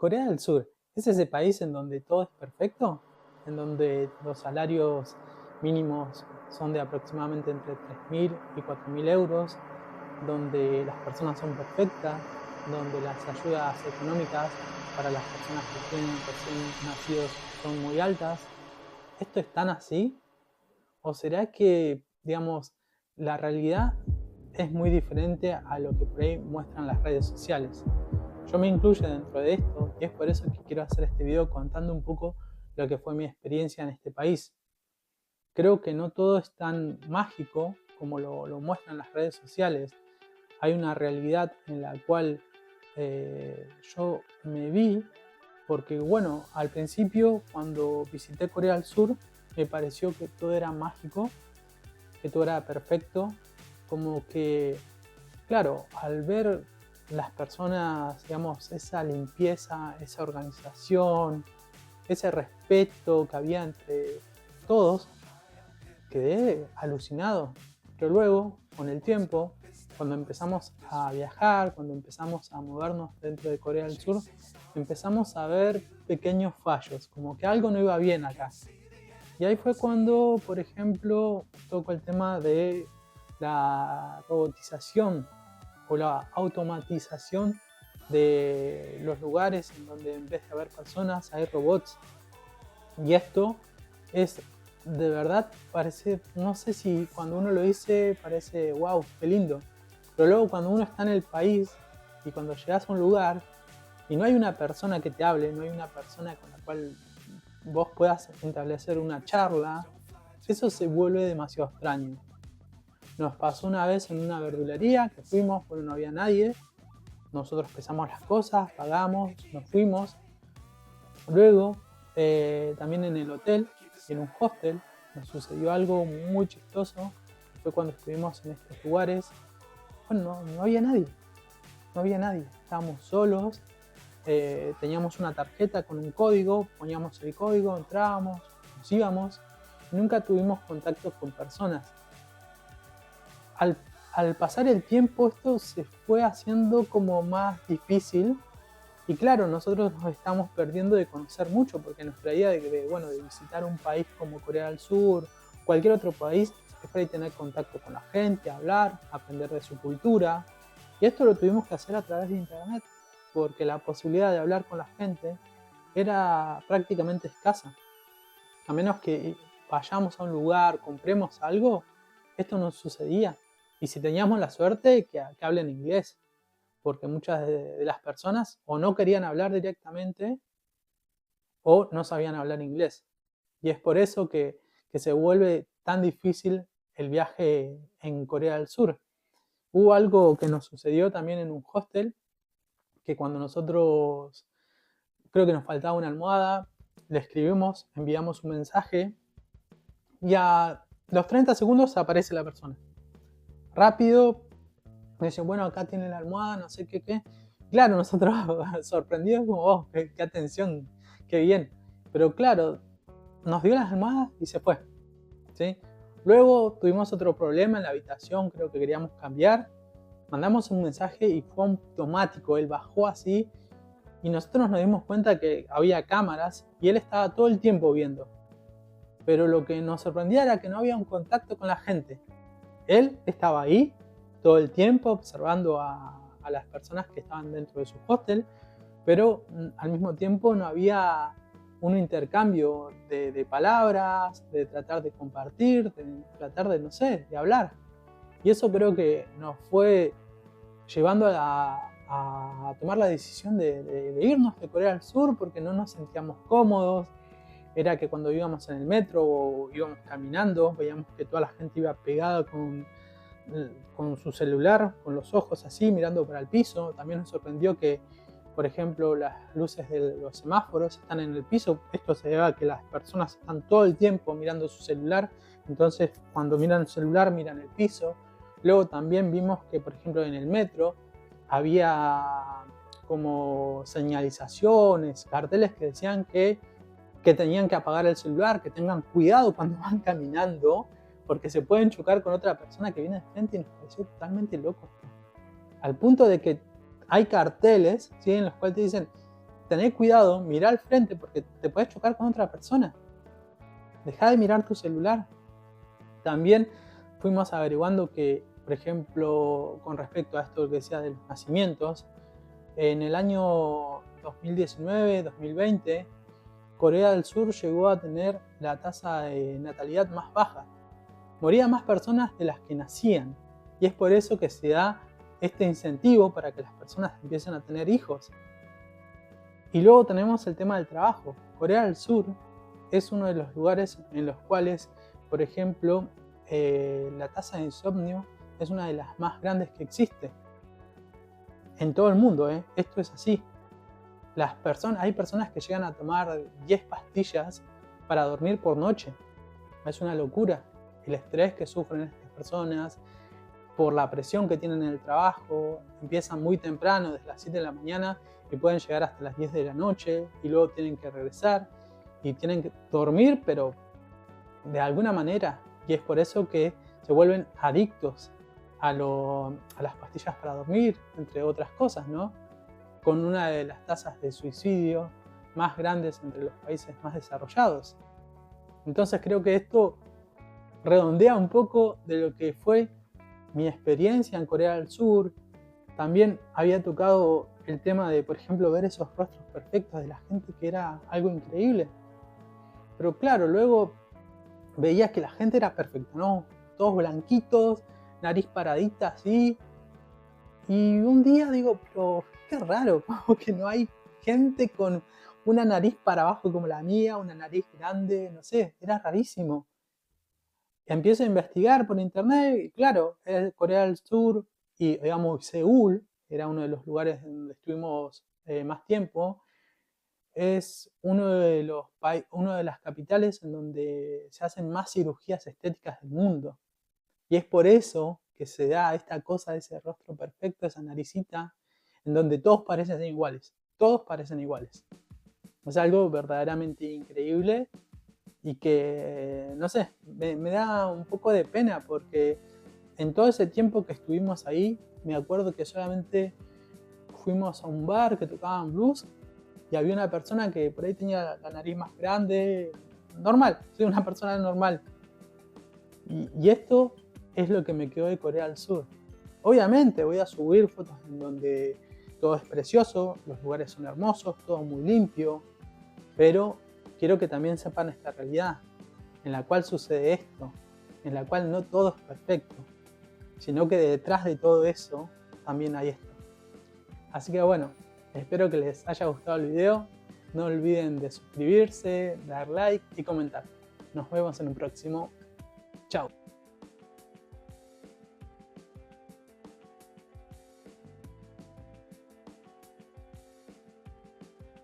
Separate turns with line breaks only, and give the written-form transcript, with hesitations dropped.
Corea del Sur, ¿es ese país en donde todo es perfecto? ¿En donde los salarios mínimos son de aproximadamente entre 3.000 y 4.000 euros? ¿Donde las personas son perfectas? ¿Donde las ayudas económicas para las personas que tienen recién nacidos son muy altas? ¿Esto es tan así? ¿O será que, digamos, la realidad es muy diferente a lo que por ahí muestran las redes sociales? Yo me incluyo dentro de esto y es por eso que quiero hacer este video contando un poco lo que fue mi experiencia en este país. Creo que no todo es tan mágico como lo muestran las redes sociales. Hay una realidad en la cual yo me vi porque, bueno, al principio cuando visité Corea del Sur me pareció que todo era mágico, que todo era perfecto, como que, claro, al ver las personas, digamos, esa limpieza, esa organización, ese respeto que había entre todos, quedé alucinado. Pero luego, con el tiempo, cuando empezamos a viajar, cuando empezamos a movernos dentro de Corea del Sur, empezamos a ver pequeños fallos, como que algo no iba bien acá. Y ahí fue cuando, por ejemplo, tocó el tema de la robotización o la automatización de los lugares en donde en vez de haber personas hay robots. Y esto es de verdad, parece, no sé si cuando uno lo dice parece wow, qué lindo, pero luego cuando uno está en el país y cuando llegas a un lugar y no hay una persona que te hable, no hay una persona con la cual vos puedas establecer una charla, eso se vuelve demasiado extraño. Nos pasó una vez en una verdulería que fuimos, pero no había nadie. Nosotros pesamos las cosas, pagamos, nos fuimos. Luego, también en el hotel, en un hostel, nos sucedió algo muy chistoso. Fue cuando estuvimos en estos lugares. Bueno, no había nadie. No había nadie. Estábamos solos. Teníamos una tarjeta con un código. Poníamos el código, entrábamos, nos íbamos. Nunca tuvimos contacto con personas. Al pasar el tiempo esto se fue haciendo como más difícil y claro, nosotros nos estamos perdiendo de conocer mucho porque nuestra idea de visitar un país como Corea del Sur, cualquier otro país, es para tener contacto con la gente, hablar, aprender de su cultura. Y esto lo tuvimos que hacer a través de internet porque la posibilidad de hablar con la gente era prácticamente escasa. A menos que vayamos a un lugar, compremos algo, esto no sucedía. Y si teníamos la suerte, que hablen inglés, porque muchas de las personas o no querían hablar directamente o no sabían hablar inglés. Y es por eso que se vuelve tan difícil el viaje en Corea del Sur. Hubo algo que nos sucedió también en un hostel, que cuando nosotros creo que nos faltaba una almohada, le escribimos, enviamos un mensaje y a los 30 segundos aparece la persona. Rápido, me dicen, bueno, acá tiene la almohada, no sé qué. Claro, nosotros sorprendidos como, oh, qué atención, qué bien. Pero claro, nos dio las almohadas y se fue, ¿sí? Luego tuvimos otro problema en la habitación, creo que queríamos cambiar. Mandamos un mensaje y fue automático, él bajó así y nosotros nos dimos cuenta que había cámaras y él estaba todo el tiempo viendo. Pero lo que nos sorprendía era que no había un contacto con la gente. Él estaba ahí todo el tiempo observando a las personas que estaban dentro de su hostel, pero al mismo tiempo no había un intercambio de palabras, de tratar de compartir, de tratar de, no sé, de hablar. Y eso creo que nos fue llevando a tomar la decisión de irnos de Corea del Sur porque no nos sentíamos cómodos. Era que cuando íbamos en el metro o íbamos caminando, veíamos que toda la gente iba pegada con su celular, con los ojos así, mirando para el piso. También nos sorprendió que, por ejemplo, las luces de los semáforos están en el piso. Esto se debe a que las personas están todo el tiempo mirando su celular. Entonces, cuando miran el celular, miran el piso. Luego también vimos que, por ejemplo, en el metro había como señalizaciones, carteles que decían que tenían que apagar el celular, que tengan cuidado cuando van caminando, porque se pueden chocar con otra persona que viene de frente y nos pareció totalmente loco. Al punto de que hay carteles, ¿sí?, en los cuales te dicen tené cuidado, mirá al frente porque te puedes chocar con otra persona. Dejá de mirar tu celular. También fuimos averiguando que, por ejemplo, con respecto a esto que decía de los nacimientos, en el año 2019-2020, Corea del Sur llegó a tener la tasa de natalidad más baja. Morían más personas de las que nacían. Y es por eso que se da este incentivo para que las personas empiecen a tener hijos. Y luego tenemos el tema del trabajo. Corea del Sur es uno de los lugares en los cuales, por ejemplo, la tasa de insomnio es una de las más grandes que existe. En todo el mundo, esto es así. Hay personas que llegan a tomar 10 pastillas para dormir por noche. Es una locura. El estrés que sufren estas personas, por la presión que tienen en el trabajo, empiezan muy temprano, desde las 7 de la mañana, y pueden llegar hasta las 10 de la noche, y luego tienen que regresar, y tienen que dormir, pero de alguna manera. Y es por eso que se vuelven adictos a las pastillas para dormir, entre otras cosas, ¿no? Con una de las tasas de suicidio más grandes entre los países más desarrollados. Entonces creo que esto redondea un poco de lo que fue mi experiencia en Corea del Sur. También había tocado el tema de, por ejemplo, ver esos rostros perfectos de la gente, que era algo increíble. Pero claro, luego veías que la gente era perfecta, ¿no? Todos blanquitos, nariz paradita así. Y un día digo, pero qué raro, como que no hay gente con una nariz para abajo como la mía, una nariz grande, no sé, era rarísimo. Empiezo a investigar por internet y claro, es Corea del Sur y digamos Seúl, era uno de los lugares donde estuvimos más tiempo, es uno de las capitales en donde se hacen más cirugías estéticas del mundo. Y es por eso que se da esta cosa de ese rostro perfecto, esa naricita, en donde todos parecen iguales. Todos parecen iguales. Es algo verdaderamente increíble y que, no sé, me da un poco de pena porque en todo ese tiempo que estuvimos ahí, me acuerdo que solamente fuimos a un bar que tocaban blues y había una persona que por ahí tenía la nariz más grande, normal, soy una persona normal. Y esto es lo que me quedó de Corea del Sur. Obviamente voy a subir fotos en donde todo es precioso, los lugares son hermosos, todo muy limpio, pero quiero que también sepan esta realidad, en la cual sucede esto, en la cual no todo es perfecto, sino que detrás de todo eso también hay esto. Así que bueno, espero que les haya gustado el video, no olviden de suscribirse, dar like y comentar. Nos vemos en un próximo. Chao.